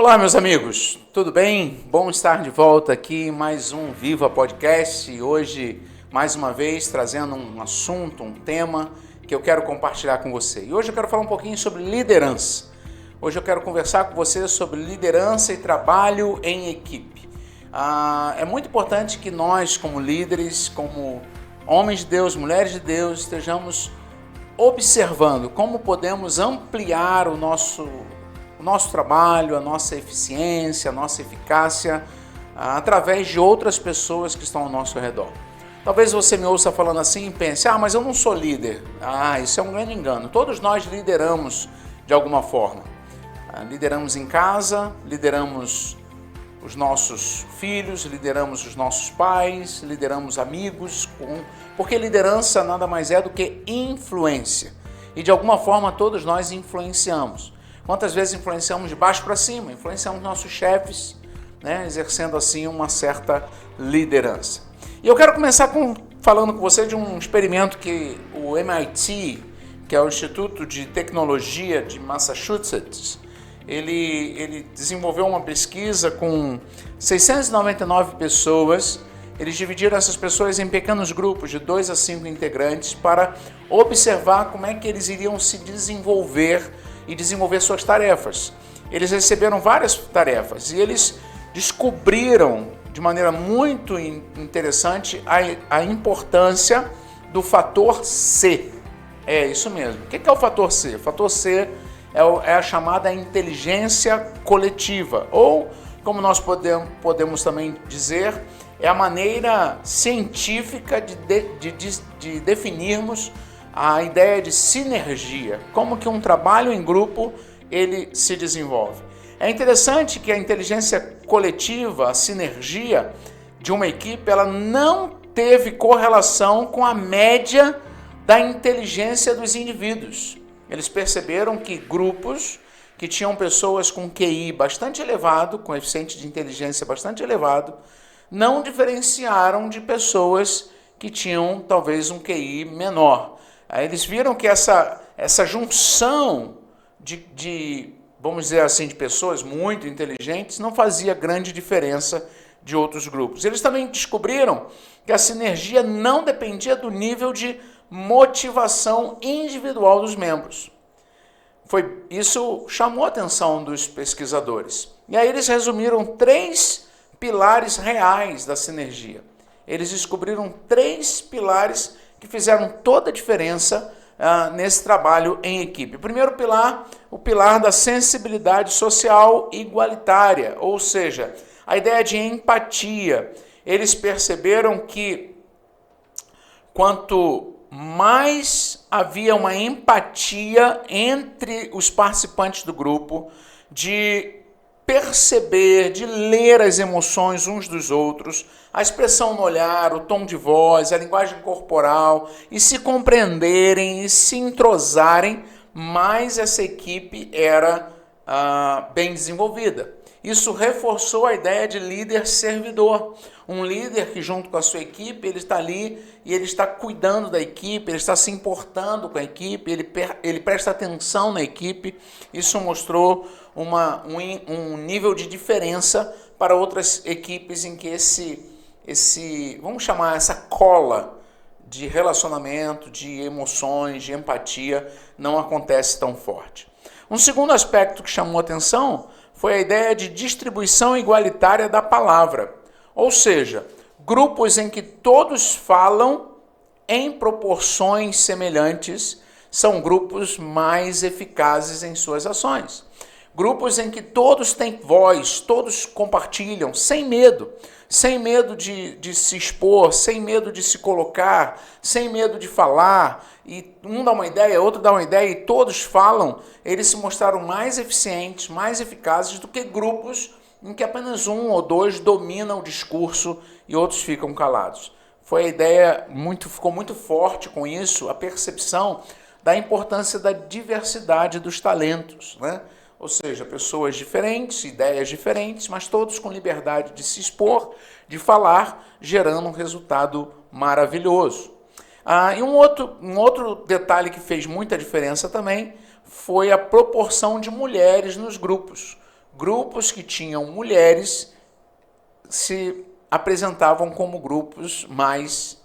Olá, meus amigos, tudo bem? Bom estar de volta aqui em mais um Viva Podcast e hoje, mais uma vez, trazendo um assunto, um tema que eu quero compartilhar com você. E hoje eu quero falar um pouquinho sobre liderança. Hoje eu quero conversar com você sobre liderança e trabalho em equipe. É muito importante que nós, como líderes, como homens de Deus, mulheres de Deus, estejamos observando como podemos ampliar o nosso trabalho, a nossa eficiência, a nossa eficácia através de outras pessoas que estão ao nosso redor. Talvez você me ouça falando assim e pense, mas eu não sou líder. Isso é um grande engano. Todos nós lideramos de alguma forma. Lideramos em casa, lideramos os nossos filhos, lideramos os nossos pais, lideramos amigos, porque liderança nada mais é do que influência. E de alguma forma todos nós influenciamos. Quantas vezes influenciamos de baixo para cima, influenciamos nossos chefes, exercendo assim uma certa liderança. E eu quero começar falando com você de um experimento que o MIT, que é o Instituto de Tecnologia de Massachusetts, ele desenvolveu uma pesquisa com 699 pessoas. Eles dividiram essas pessoas em pequenos grupos de 2 a 5 integrantes para observar como é que eles iriam se desenvolver e desenvolver suas tarefas. Eles receberam várias tarefas e eles descobriram de maneira muito interessante a importância do fator C. É isso mesmo. O que é o fator C? O fator C é a chamada inteligência coletiva, ou, como nós podemos também dizer, é a maneira científica de definirmos a ideia de sinergia, como que um trabalho em grupo ele se desenvolve. É interessante que a inteligência coletiva, a sinergia de uma equipe, ela não teve correlação com a média da inteligência dos indivíduos. Eles perceberam que grupos que tinham pessoas com QI bastante elevado, com coeficiente de inteligência bastante elevado, não diferenciaram de pessoas que tinham talvez um QI menor. Aí eles viram que essa junção vamos dizer assim, de pessoas muito inteligentes não fazia grande diferença de outros grupos. Eles também descobriram que a sinergia não dependia do nível de motivação individual dos membros. Isso chamou a atenção dos pesquisadores. E aí eles resumiram 3 pilares reais da sinergia. Eles descobriram 3 pilares que fizeram toda a diferença nesse trabalho em equipe. O primeiro pilar, o pilar da sensibilidade social igualitária, ou seja, a ideia de empatia. Eles perceberam que quanto mais havia uma empatia entre os participantes do grupo, de perceber, de ler as emoções uns dos outros, a expressão no olhar, o tom de voz, a linguagem corporal, e se compreenderem e se entrosarem, mais essa equipe era bem desenvolvida. Isso reforçou a ideia de líder-servidor. Um líder que junto com a sua equipe, ele está ali e ele está cuidando da equipe, ele está se importando com a equipe, ele presta atenção na equipe. Isso mostrou um nível de diferença para outras equipes em que vamos chamar essa cola de relacionamento, de emoções, de empatia, não acontece tão forte. Um segundo aspecto que chamou atenção foi a ideia de distribuição igualitária da palavra, ou seja, grupos em que todos falam em proporções semelhantes são grupos mais eficazes em suas ações. Grupos em que todos têm voz, todos compartilham, sem medo de se expor, sem medo de se colocar, sem medo de falar, e um dá uma ideia, outro dá uma ideia e todos falam, eles se mostraram mais eficientes, mais eficazes do que grupos em que apenas 1 ou 2 dominam o discurso e outros ficam calados. Foi a ideia, ficou muito forte com isso, a percepção da importância da diversidade dos talentos, Ou seja, pessoas diferentes, ideias diferentes, mas todos com liberdade de se expor, de falar, gerando um resultado maravilhoso. E um outro detalhe que fez muita diferença também foi a proporção de mulheres nos grupos. grupos que tinham mulheres se apresentavam como grupos mais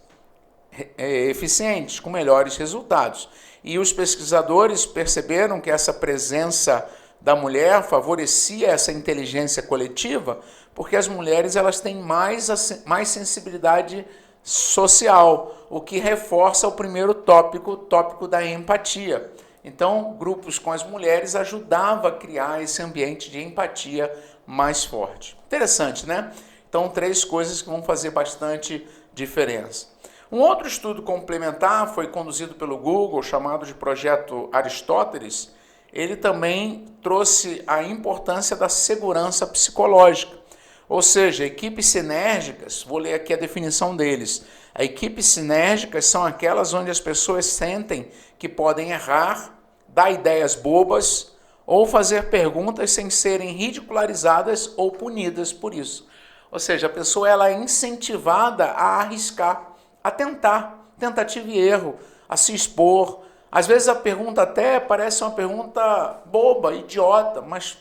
eficientes, com melhores resultados. E os pesquisadores perceberam que essa presença da mulher favorecia essa inteligência coletiva, porque as mulheres elas têm mais sensibilidade social, o que reforça o primeiro tópico da empatia. Então, grupos com as mulheres ajudava a criar esse ambiente de empatia mais forte. Interessante, né? Então, 3 coisas que vão fazer bastante diferença. Um outro estudo complementar foi conduzido pelo Google, chamado de Projeto Aristóteles. Ele também trouxe a importância da segurança psicológica. Ou seja, equipes sinérgicas, vou ler aqui a definição deles. As equipes sinérgicas são aquelas onde as pessoas sentem que podem errar, dar ideias bobas ou fazer perguntas sem serem ridicularizadas ou punidas por isso. Ou seja, a pessoa ela é incentivada a arriscar, a tentar, tentativa e erro, a se expor. Às vezes a pergunta até parece uma pergunta boba, idiota, mas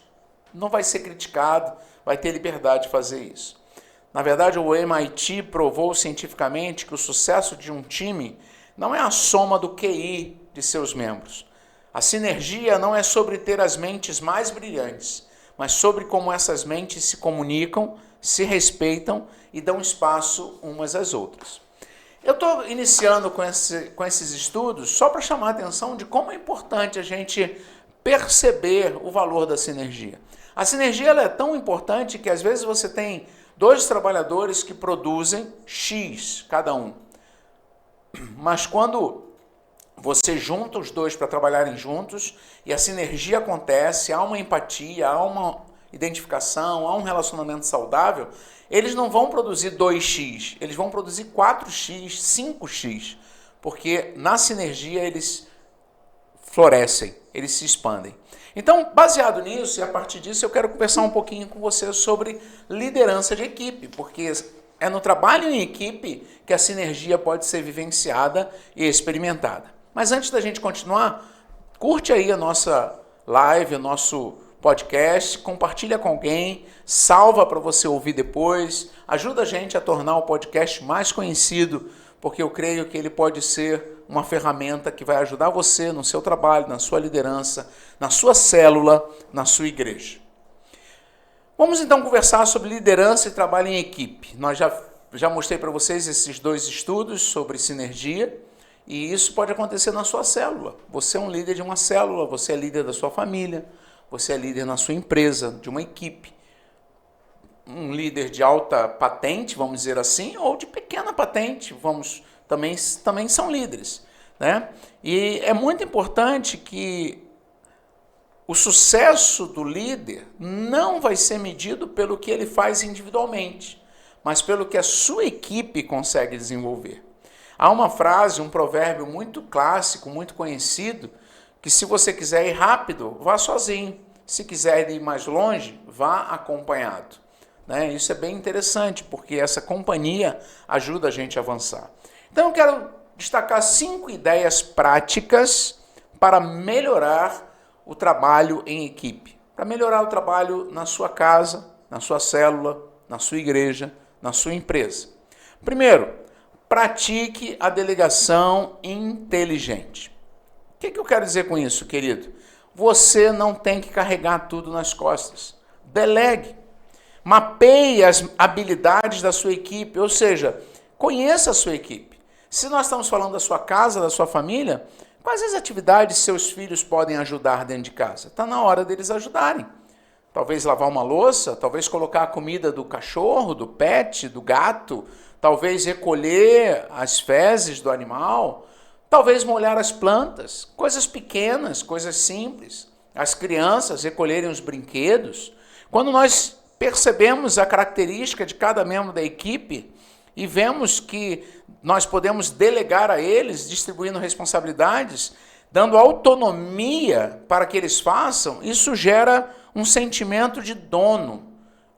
não vai ser criticado, vai ter liberdade de fazer isso. Na verdade, o MIT provou cientificamente que o sucesso de um time não é a soma do QI de seus membros. A sinergia não é sobre ter as mentes mais brilhantes, mas sobre como essas mentes se comunicam, se respeitam e dão espaço umas às outras. Eu estou iniciando com esses estudos só para chamar a atenção de como é importante a gente perceber o valor da sinergia. A sinergia ela é tão importante que às vezes você tem 2 trabalhadores que produzem X cada um. Mas quando você junta os 2 para trabalharem juntos e a sinergia acontece, há uma empatia, há uma identificação, há um relacionamento saudável, eles não vão produzir 2x, eles vão produzir 4x, 5x, porque na sinergia eles florescem, eles se expandem. Então, baseado nisso, e a partir disso, eu quero conversar um pouquinho com você sobre liderança de equipe, porque é no trabalho em equipe que a sinergia pode ser vivenciada e experimentada. Mas antes da gente continuar, curte aí a nossa live, o nosso podcast, compartilha com alguém, salva para você ouvir depois, ajuda a gente a tornar o podcast mais conhecido, porque eu creio que ele pode ser uma ferramenta que vai ajudar você no seu trabalho, na sua liderança, na sua célula, na sua igreja. Vamos então conversar sobre liderança e trabalho em equipe. Nós já mostrei para vocês esses 2 estudos sobre sinergia, e isso pode acontecer na sua célula. Você é um líder de uma célula, você é líder da sua família, você é líder na sua empresa, de uma equipe. Um líder de alta patente, vamos dizer assim, ou de pequena patente, também são líderes, né? E é muito importante que o sucesso do líder não vai ser medido pelo que ele faz individualmente, mas pelo que a sua equipe consegue desenvolver. Há uma frase, um provérbio muito clássico, muito conhecido, que se você quiser ir rápido, vá sozinho. Se quiser ir mais longe, vá acompanhado. Né? Isso é bem interessante, porque essa companhia ajuda a gente a avançar. Então eu quero destacar 5 ideias práticas para melhorar o trabalho em equipe. Para melhorar o trabalho na sua casa, na sua célula, na sua igreja, na sua empresa. Primeiro, pratique a delegação inteligente. O que eu quero dizer com isso, querido? Você não tem que carregar tudo nas costas. Delegue. Mapeie as habilidades da sua equipe, ou seja, conheça a sua equipe. Se nós estamos falando da sua casa, da sua família, quais as atividades seus filhos podem ajudar dentro de casa? Está na hora deles ajudarem. Talvez lavar uma louça, talvez colocar a comida do cachorro, do pet, do gato, talvez recolher as fezes do animal, talvez molhar as plantas, coisas pequenas, coisas simples. As crianças recolherem os brinquedos. Quando nós percebemos a característica de cada membro da equipe e vemos que nós podemos delegar a eles, distribuindo responsabilidades, dando autonomia para que eles façam, isso gera um sentimento de dono,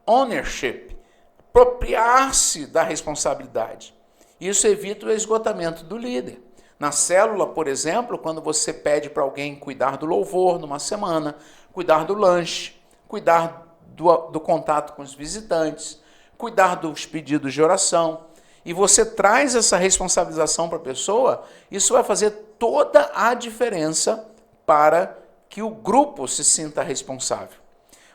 ownership, apropriar-se da responsabilidade. Isso evita o esgotamento do líder. Na célula, por exemplo, quando você pede para alguém cuidar do louvor numa semana, cuidar do lanche, cuidar do contato com os visitantes, cuidar dos pedidos de oração. E você traz essa responsabilização para a pessoa, isso vai fazer toda a diferença para que o grupo se sinta responsável.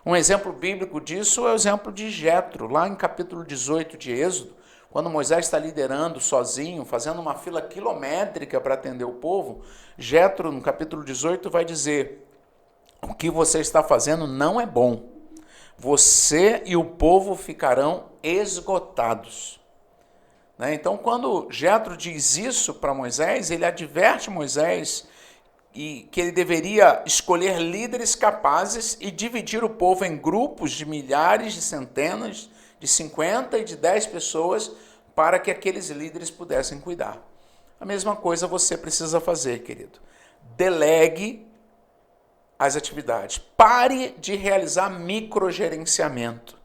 Um exemplo bíblico disso é o exemplo de Jetro, lá em capítulo 18 de Êxodo, quando Moisés está liderando sozinho, fazendo uma fila quilométrica para atender o povo, Jetro, no capítulo 18, vai dizer: o que você está fazendo não é bom. Você e o povo ficarão esgotados. Então, quando Jetro diz isso para Moisés, ele adverte Moisés que ele deveria escolher líderes capazes e dividir o povo em grupos de milhares, de centenas, de 50 e de 10 pessoas, para que aqueles líderes pudessem cuidar. A mesma coisa você precisa fazer, querido. Delegue as atividades. Pare de realizar microgerenciamento.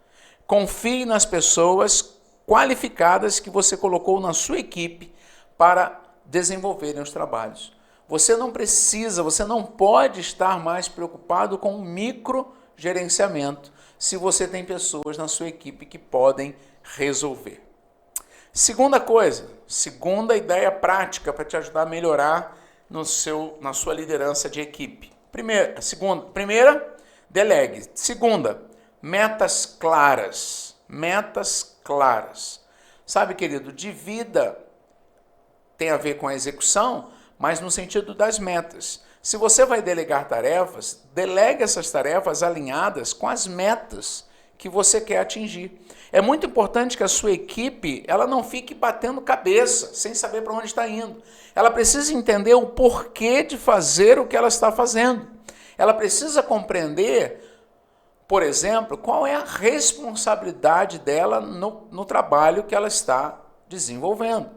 Confie nas pessoas qualificadas que você colocou na sua equipe para desenvolverem os trabalhos. Você não precisa, você não pode estar mais preocupado com o microgerenciamento se você tem pessoas na sua equipe que podem resolver. Segunda coisa, segunda ideia prática para te ajudar a melhorar na sua liderança de equipe. Primeira, delegue. Segunda, metas claras. Metas claras. Sabe, querido, divida tem a ver com a execução, mas no sentido das metas. Se você vai delegar tarefas, delegue essas tarefas alinhadas com as metas que você quer atingir. É muito importante que a sua equipe ela não fique batendo cabeça, sem saber para onde está indo. Ela precisa entender o porquê de fazer o que ela está fazendo. Ela precisa compreender, por exemplo, qual é a responsabilidade dela no trabalho que ela está desenvolvendo.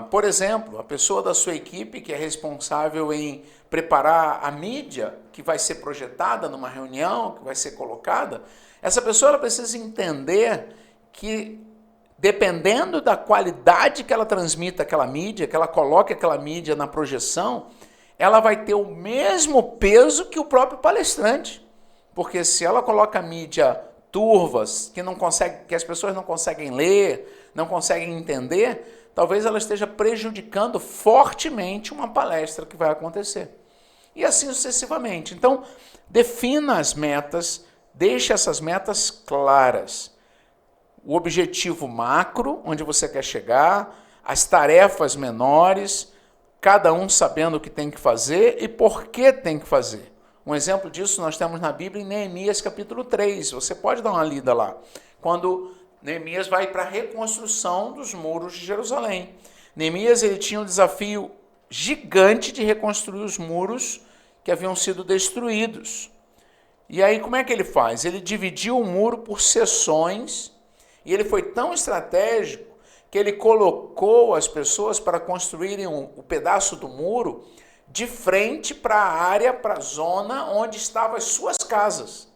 Por exemplo, a pessoa da sua equipe que é responsável em preparar a mídia que vai ser projetada numa reunião, que vai ser colocada, essa pessoa ela precisa entender que, dependendo da qualidade que ela transmita aquela mídia, que ela coloque aquela mídia na projeção, ela vai ter o mesmo peso que o próprio palestrante. Porque se ela coloca mídia turvas, que as pessoas não conseguem ler, não conseguem entender, talvez ela esteja prejudicando fortemente uma palestra que vai acontecer. E assim sucessivamente. Então, defina as metas, deixe essas metas claras. O objetivo macro, onde você quer chegar, as tarefas menores, cada um sabendo o que tem que fazer e por que tem que fazer. Um exemplo disso nós temos na Bíblia em Neemias capítulo 3. Você pode dar uma lida lá. Quando Neemias vai para a reconstrução dos muros de Jerusalém. Neemias ele tinha um desafio gigante de reconstruir os muros que haviam sido destruídos. E aí como é que ele faz? Ele dividiu o muro por seções e ele foi tão estratégico que ele colocou as pessoas para construírem o pedaço do muro de frente para a área, para a zona onde estavam as suas casas.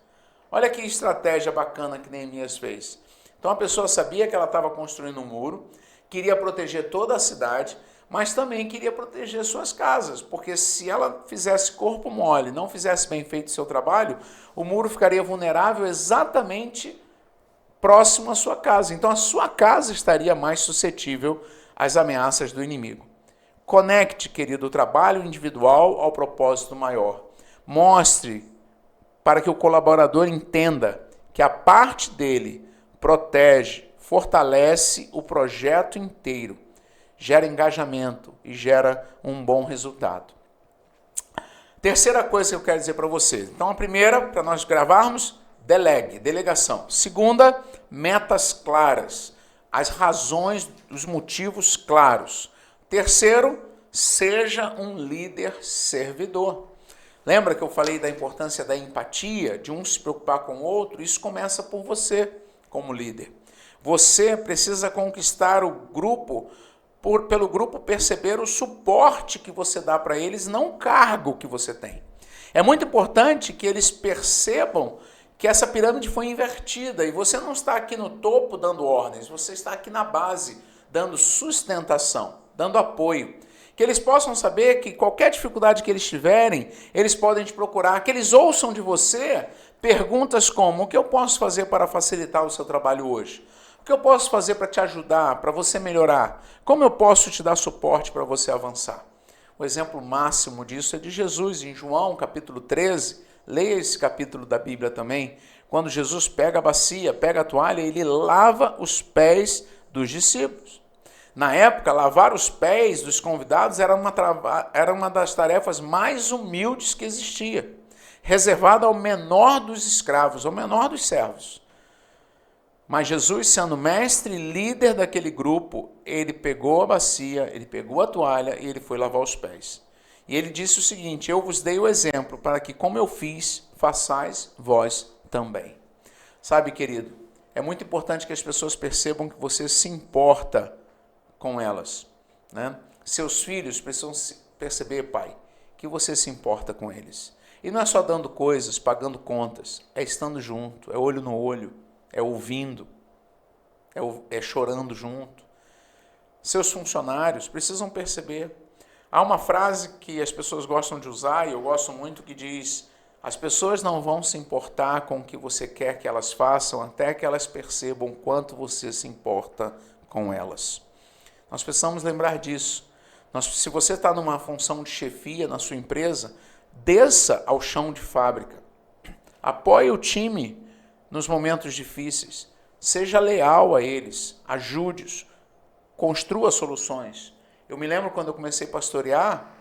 Olha que estratégia bacana que Neemias fez. Então a pessoa sabia que ela estava construindo um muro, queria proteger toda a cidade, mas também queria proteger suas casas, porque se ela fizesse corpo mole, não fizesse bem feito o seu trabalho, o muro ficaria vulnerável exatamente próximo à sua casa. Então a sua casa estaria mais suscetível às ameaças do inimigo. Conecte, querido, o trabalho individual ao propósito maior. Mostre para que o colaborador entenda que a parte dele protege, fortalece o projeto inteiro, gera engajamento e gera um bom resultado. Terceira coisa que eu quero dizer para vocês. Então, a primeira, para nós gravarmos, delegação. Segunda, metas claras, as razões, os motivos claros. Terceiro, seja um líder servidor. Lembra que eu falei da importância da empatia, de um se preocupar com o outro? Isso começa por você, como líder. Você precisa conquistar o grupo, pelo grupo perceber o suporte que você dá para eles, não o cargo que você tem. É muito importante que eles percebam que essa pirâmide foi invertida e você não está aqui no topo dando ordens, você está aqui na base, dando sustentação, dando apoio. Que eles possam saber que qualquer dificuldade que eles tiverem, eles podem te procurar, que eles ouçam de você perguntas como: o que eu posso fazer para facilitar o seu trabalho hoje? O que eu posso fazer para te ajudar, para você melhorar? Como eu posso te dar suporte para você avançar? O exemplo máximo disso é de Jesus, em João capítulo 13, leia esse capítulo da Bíblia também, quando Jesus pega a bacia, pega a toalha, ele lava os pés dos discípulos. Na época, lavar os pés dos convidados era uma das tarefas mais humildes que existia, reservada ao menor dos escravos, ao menor dos servos. Mas Jesus, sendo mestre e líder daquele grupo, ele pegou a bacia, ele pegou a toalha e ele foi lavar os pés. E ele disse o seguinte: eu vos dei o exemplo para que, como eu fiz, façais vós também. Sabe, querido, é muito importante que as pessoas percebam que você se importa com elas, né? Seus filhos precisam perceber, pai, que você se importa com eles. E não é só dando coisas, pagando contas, é estando junto, é olho no olho, é ouvindo, é chorando junto. Seus funcionários precisam perceber. Há uma frase que as pessoas gostam de usar, e eu gosto muito, que diz: as pessoas não vão se importar com o que você quer que elas façam até que elas percebam quanto você se importa com elas. Nós precisamos lembrar disso. Se você está numa função de chefia na sua empresa, desça ao chão de fábrica. Apoie o time nos momentos difíceis. Seja leal a eles. Ajude-os. Construa soluções. Eu me lembro quando eu comecei a pastorear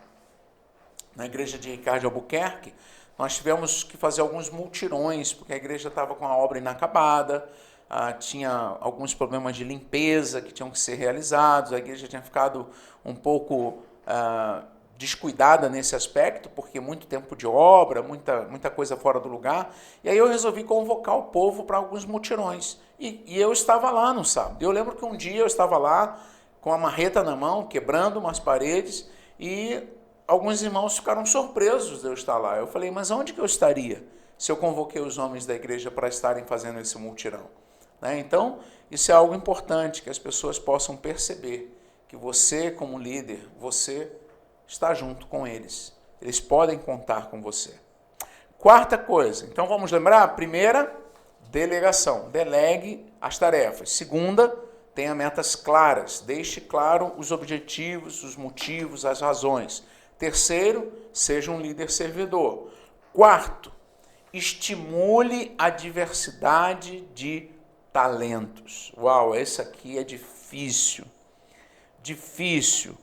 na igreja de Ricardo Albuquerque, nós tivemos que fazer alguns multirões, porque a igreja estava com a obra inacabada, tinha alguns problemas de limpeza que tinham que ser realizados, a igreja tinha ficado um pouco descuidada nesse aspecto, porque muito tempo de obra, muita coisa fora do lugar, e aí eu resolvi convocar o povo para alguns mutirões, e eu estava lá no sábado. Eu lembro que um dia eu estava lá com a marreta na mão, quebrando umas paredes, e alguns irmãos ficaram surpresos de eu estar lá. Eu falei: mas onde que eu estaria se eu convoquei os homens da igreja para estarem fazendo esse mutirão? Né? Então, isso é algo importante, que as pessoas possam perceber que você, como líder, você está junto com eles. Eles podem contar com você. Quarta coisa, então vamos lembrar? Primeira, delegação. Delegue as tarefas. Segunda, tenha metas claras. Deixe claro os objetivos, os motivos, as razões. Terceiro, seja um líder servidor. Quarto, estimule a diversidade de talentos. Uau, esse aqui é difícil. Difícil.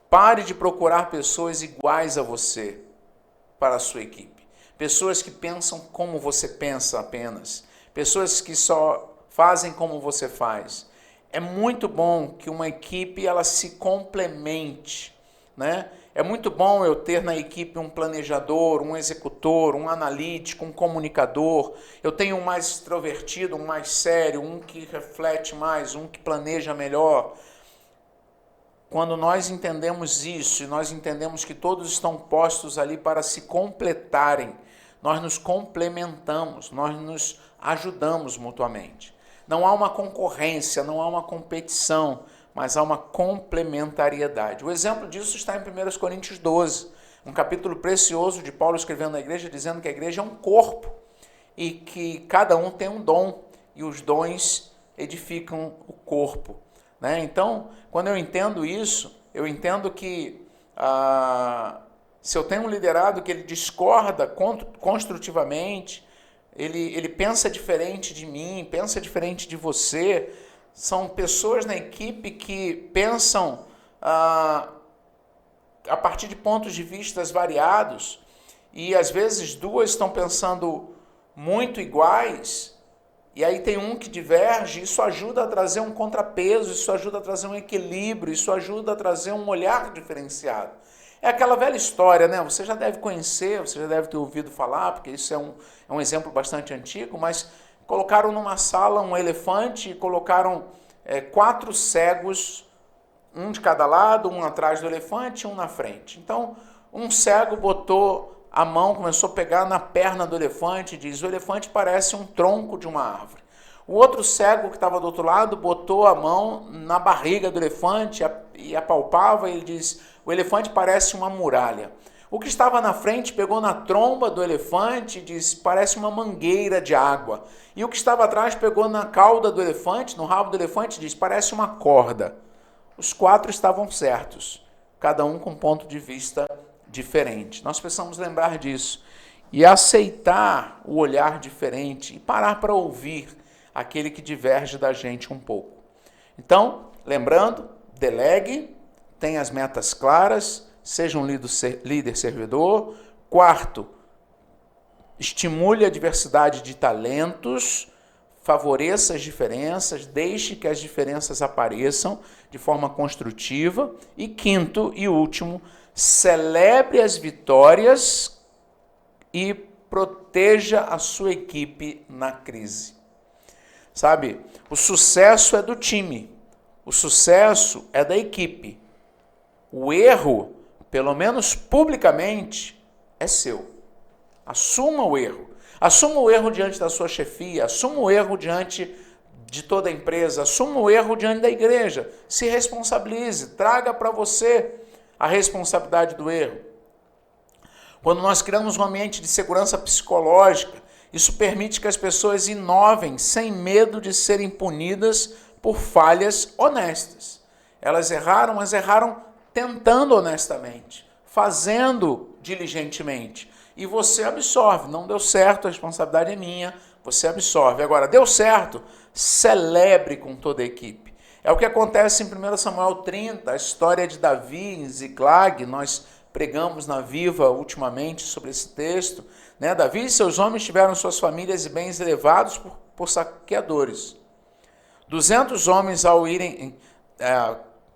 Pare de procurar pessoas iguais a você para a sua equipe. Pessoas que pensam como você pensa apenas. Pessoas que só fazem como você faz. É muito bom que uma equipe ela se complemente, né? É muito bom eu ter na equipe um planejador, um executor, um analítico, um comunicador. Eu tenho um mais extrovertido, um mais sério, um que reflete mais, um que planeja melhor. Quando nós entendemos isso, e nós entendemos que todos estão postos ali para se completarem, nós nos complementamos, nós nos ajudamos mutuamente. Não há uma concorrência, não há uma competição, mas há uma complementariedade. O exemplo disso está em 1 Coríntios 12, um capítulo precioso de Paulo escrevendo à igreja, dizendo que a igreja é um corpo e que cada um tem um dom, e os dons edificam o corpo. Né? Então, quando eu entendo isso, eu entendo que se eu tenho um liderado que ele discorda construtivamente, ele pensa diferente de mim, pensa diferente de você, são pessoas na equipe que pensam a partir de pontos de vista variados, e às vezes duas estão pensando muito iguais, e aí tem um que diverge. Isso ajuda a trazer um contrapeso, isso ajuda a trazer um equilíbrio, isso ajuda a trazer um olhar diferenciado. É aquela velha história, né? Você já deve conhecer, você já deve ter ouvido falar, porque isso é um exemplo bastante antigo, mas colocaram numa sala um elefante e colocaram 4 cegos, um de cada lado, um atrás do elefante e um na frente. Então, um cego botou a mão, começou a pegar na perna do elefante e diz: o elefante parece um tronco de uma árvore. O outro cego que estava do outro lado botou a mão na barriga do elefante e apalpava, e ele diz: o elefante parece uma muralha. O que estava na frente pegou na tromba do elefante e disse: parece uma mangueira de água. E o que estava atrás pegou na cauda do elefante, no rabo do elefante, e disse: parece uma corda. Os 4 estavam certos, cada um com um ponto de vista diferente. Nós precisamos lembrar disso e aceitar o olhar diferente e parar para ouvir aquele que diverge da gente um pouco. Então, lembrando, delegue, tenha as metas claras, seja um líder servidor. 4, estimule a diversidade de talentos, favoreça as diferenças, deixe que as diferenças apareçam de forma construtiva. E 5º e último, celebre as vitórias e proteja a sua equipe na crise. Sabe, o sucesso é do time, o sucesso é da equipe. O erro, pelo menos publicamente, é seu. Assuma o erro. Assuma o erro diante da sua chefia, assuma o erro diante de toda a empresa, assuma o erro diante da igreja. Se responsabilize, traga para você a responsabilidade do erro. Quando nós criamos um ambiente de segurança psicológica, isso permite que as pessoas inovem sem medo de serem punidas por falhas honestas. Elas erraram, mas erraram tentando honestamente, fazendo diligentemente. E você absorve. Não deu certo, a responsabilidade é minha, você absorve. Agora, deu certo, celebre com toda a equipe. É o que acontece em 1 Samuel 30, a história de Davi em Ziclag. Nós pregamos na Viva ultimamente sobre esse texto. Davi e seus homens tiveram suas famílias e bens levados por saqueadores. 200 homens ao irem...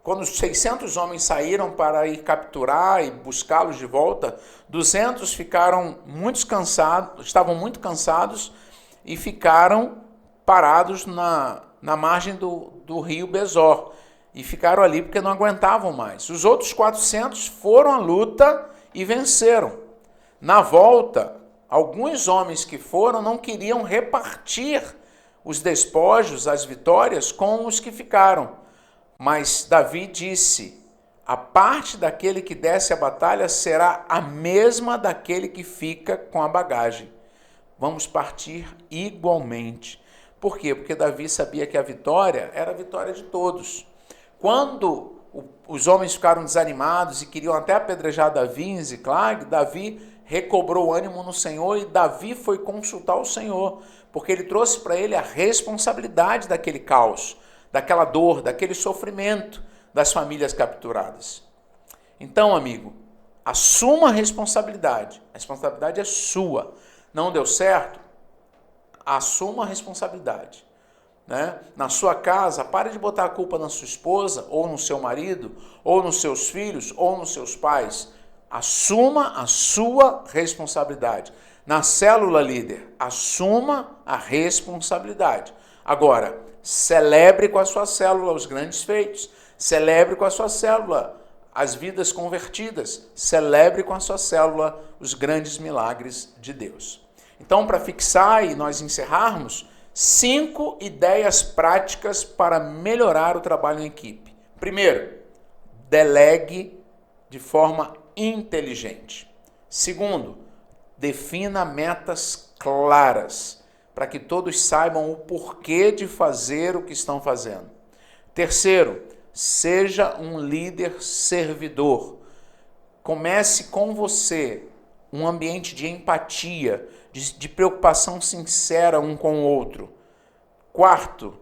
Quando os 600 homens saíram para ir capturar e buscá-los de volta, 200 ficaram muito cansados, estavam muito cansados e ficaram parados na margem do rio Besor. E ficaram ali porque não aguentavam mais. Os outros 400 foram à luta e venceram. Na volta, alguns homens que foram não queriam repartir os despojos, as vitórias, com os que ficaram. Mas Davi disse: a parte daquele que desce a batalha será a mesma daquele que fica com a bagagem. Vamos partir igualmente. Por quê? Porque Davi sabia que a vitória era a vitória de todos. Quando os homens ficaram desanimados e queriam até apedrejar Davi em Ziclag, Davi recobrou ânimo no Senhor e Davi foi consultar o Senhor, porque ele trouxe para ele a responsabilidade daquele caos, daquela dor, daquele sofrimento das famílias capturadas. Então, amigo, assuma a responsabilidade é sua. Não deu certo? Assuma a responsabilidade. Na sua casa, pare de botar a culpa na sua esposa, ou no seu marido, ou nos seus filhos, ou nos seus pais. Assuma a sua responsabilidade. Na célula líder, assuma a responsabilidade. Agora, celebre com a sua célula os grandes feitos. Celebre com a sua célula as vidas convertidas. Celebre com a sua célula os grandes milagres de Deus. Então, para fixar e nós encerrarmos, 5 ideias práticas para melhorar o trabalho em equipe. Primeiro, delegue de forma inteligente. Segundo, defina metas claras, para que todos saibam o porquê de fazer o que estão fazendo. Terceiro, seja um líder servidor. Comece com você um ambiente de empatia, de preocupação sincera um com o outro. Quarto,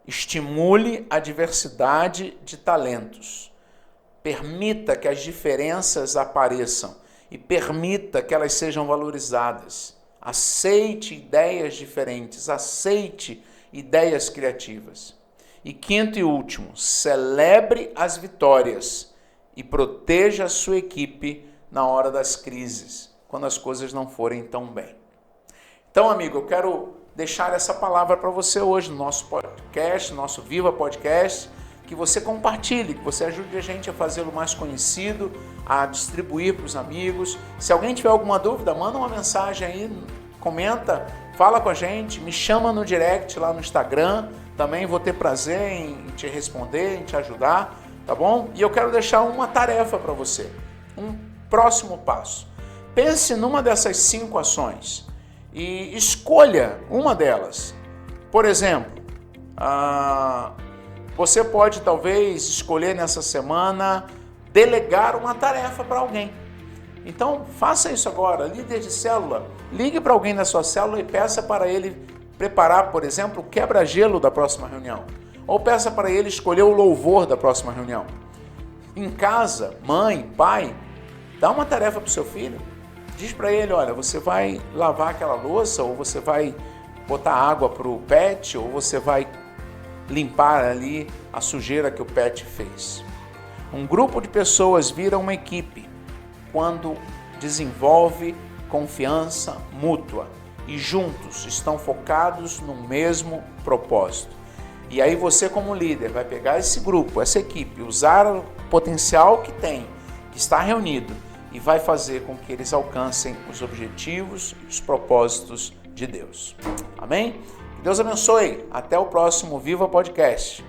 estimule a diversidade de talentos. Permita que as diferenças apareçam e permita que elas sejam valorizadas. Aceite ideias diferentes, aceite ideias criativas. E quinto e último, celebre as vitórias e proteja a sua equipe na hora das crises, quando as coisas não forem tão bem. Então, amigo, eu quero deixar essa palavra para você hoje no nosso podcast, nosso Viva Podcast, que você compartilhe, que você ajude a gente a fazê-lo mais conhecido, a distribuir para os amigos. Se alguém tiver alguma dúvida, manda uma mensagem aí, comenta fala com a gente, me chama no direct lá no Instagram, também vou ter prazer em te responder, em te ajudar, tá bom? E eu quero deixar uma tarefa para você, um próximo passo. Pense numa dessas 5 ações e escolha uma delas. Por exemplo, você pode talvez escolher nessa semana delegar uma tarefa para alguém. Então faça isso agora, líder de célula, ligue para alguém da sua célula e peça para ele preparar, por exemplo, o quebra-gelo da próxima reunião. Ou peça para ele escolher o louvor da próxima reunião. Em casa, mãe, pai, dá uma tarefa para o seu filho. Diz para ele, olha, você vai lavar aquela louça, ou você vai botar água para o pet, ou você vai limpar ali a sujeira que o pet fez. Um grupo de pessoas vira uma equipe quando desenvolve confiança mútua e juntos estão focados no mesmo propósito. E aí você, como líder, vai pegar esse grupo, essa equipe, usar o potencial que tem, que está reunido, e vai fazer com que eles alcancem os objetivos e os propósitos de Deus. Amém? Que Deus abençoe. Até o próximo Viva Podcast.